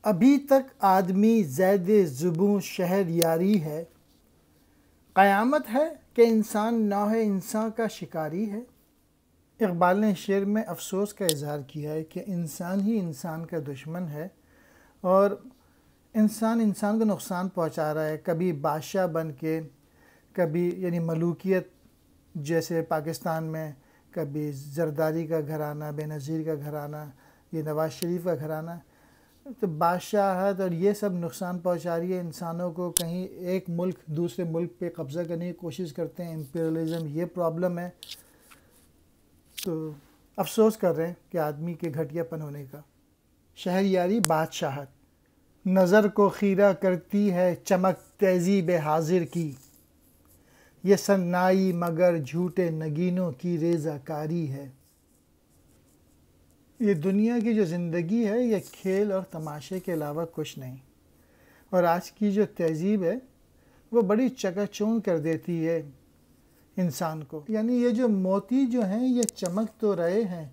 ابھی تک آدمی زید زبوں شہر یاری ہے، قیامت ہے کہ انسان نوح انسان کا شکاری ہے۔ اقبال نے شعر میں افسوس کا اظہار کیا ہے کہ انسان ہی انسان کا دشمن ہے اور انسان کو نقصان پہنچا رہا ہے، کبھی بادشاہ بن کے، کبھی یعنی ملوکیت جیسے پاکستان میں، کبھی زرداری کا گھرانہ، بے نظیر کا گھرانہ، یہ نواز شریف کا گھرانہ، تو بادشاہت اور یہ سب نقصان پہنچا رہی ہے انسانوں کو۔ کہیں ایک ملک دوسرے ملک پہ قبضہ کرنے کی کوشش کرتے ہیں، امپیرلزم، یہ پرابلم ہے۔ تو افسوس کر رہے ہیں کہ آدمی کے گھٹیا پن ہونے کا۔ شہریاری بادشاہت نظر کو خیرہ کرتی ہے چمک تہذیب حاضر کی، یہ صنائی مگر جھوٹے نگینوں کی ریزہ کاری ہے۔ یہ دنیا کی جو زندگی ہے یہ کھیل اور تماشے کے علاوہ کچھ نہیں، اور آج کی جو تہذیب ہے وہ بڑی چکا چوند کر دیتی ہے انسان کو۔ یعنی یہ جو موتی جو ہیں یہ چمک تو رہے ہیں،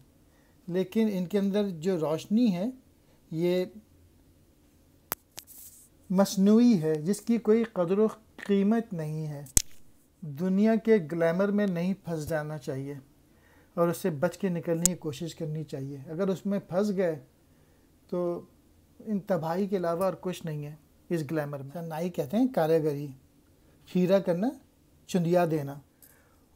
لیکن ان کے اندر جو روشنی ہے یہ مصنوعی ہے، جس کی کوئی قدر و قیمت نہیں ہے۔ دنیا کے گلیمر میں نہیں پھنس جانا چاہیے اور اس سے بچ کے نکلنے کی کوشش کرنی چاہیے۔ اگر اس میں پھنس گئے تو ان تباہی کے علاوہ اور کچھ نہیں ہے اس گلیمر میں۔ نائی کہتے ہیں کاریگری، خیرہ کرنا، چندیا دینا۔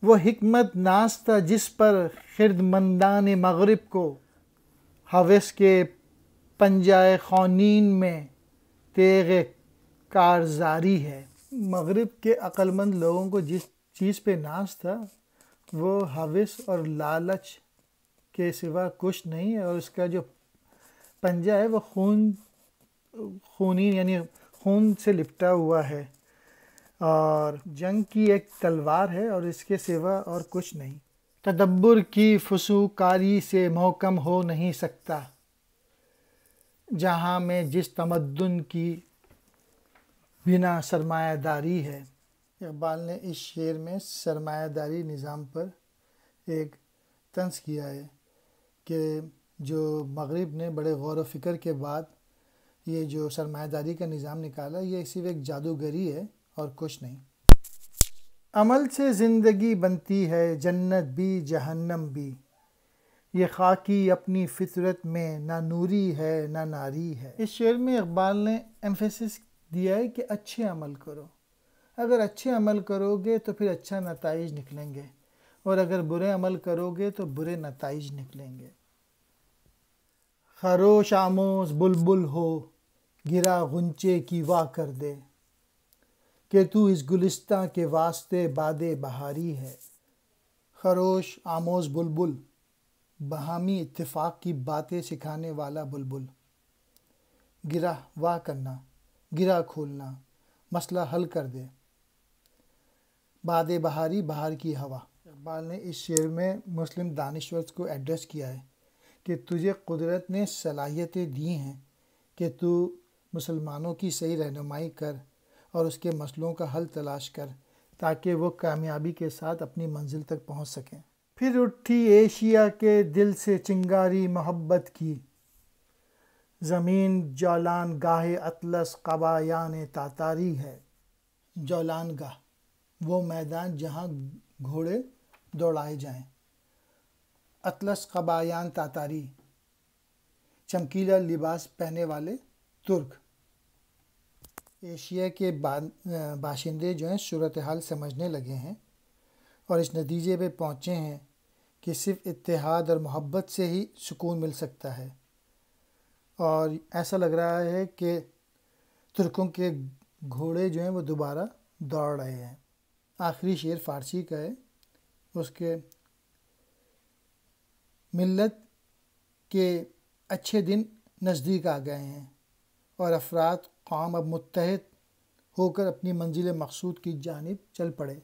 وہ حکمت ناز تھا جس پر خردمندان مغرب کو، ہوس کے پنجۂ خونین میں تیغ کارزاری ہے۔ مغرب کے عقل مند لوگوں کو جس چیز پہ ناز تھا وہ ہوس اور لالچ کے سوا کچھ نہیں ہے، اور اس کا جو پنجہ ہے وہ خونین یعنی خون سے لپٹا ہوا ہے، اور جنگ کی ایک تلوار ہے اور اس کے سوا اور کچھ نہیں۔ تدبر کی فسوکاری سے محکم ہو نہیں سکتا جہاں میں جس تمدن کی بنا سرمایہ داری ہے۔ اقبال نے اس شعر میں سرمایہ داری نظام پر ایک طنز کیا ہے کہ جو مغرب نے بڑے غور و فکر کے بعد یہ جو سرمایہ داری کا نظام نکالا، یہ صرف ایک جادوگری ہے اور کچھ نہیں۔ عمل سے زندگی بنتی ہے جنت بھی جہنم بھی، یہ خاکی اپنی فطرت میں نہ نوری ہے نہ ناری ہے۔ اس شعر میں اقبال نے ایمفیسس دیا ہے کہ اچھے عمل کرو۔ اگر اچھے عمل کرو گے تو پھر اچھا نتائج نکلیں گے، اور اگر برے عمل کرو گے تو برے نتائج نکلیں گے۔ خروش آموز بلبل ہو گرا غنچے کی وا کر دے، کہ تو اس گلستاں کے واسطے باد بہاری ہے۔ خروش آموز بلبل، باہمی اتفاق کی باتیں سکھانے والا بلبل۔ گرہ وا کرنا، گرہ کھولنا، مسئلہ حل کر دے۔ باد بہاری، بہار کی ہوا۔ اقبال نے اس شعر میں مسلم دانشور کو ایڈریس کیا ہے کہ تجھے قدرت نے صلاحیتیں دی ہیں کہ تو مسلمانوں کی صحیح رہنمائی کر اور اس کے مسئلوں کا حل تلاش کر تاکہ وہ کامیابی کے ساتھ اپنی منزل تک پہنچ سکیں۔ پھر اٹھی ایشیا کے دل سے چنگاری محبت کی، زمین جولان گاہ اطلس قبایان تاتاری ہے۔ جولان گاہ، وہ میدان جہاں گھوڑے دوڑائے جائیں۔ اطلس قبایان تاتاری، چمکیلا لباس پہنے والے ترک۔ ایشیا کے باشندے جو ہیں صورتحال سمجھنے لگے ہیں اور اس نتیجے پہ پہنچے ہیں کہ صرف اتحاد اور محبت سے ہی سکون مل سکتا ہے، اور ایسا لگ رہا ہے کہ ترکوں کے گھوڑے جو ہیں وہ دوبارہ دوڑ رہے ہیں۔ آخری شعر فارسی کا ہے، اس کے ملت کے اچھے دن نزدیک آ گئے ہیں اور افراد قوم اب متحد ہو کر اپنی منزل مقصود کی جانب چل پڑے۔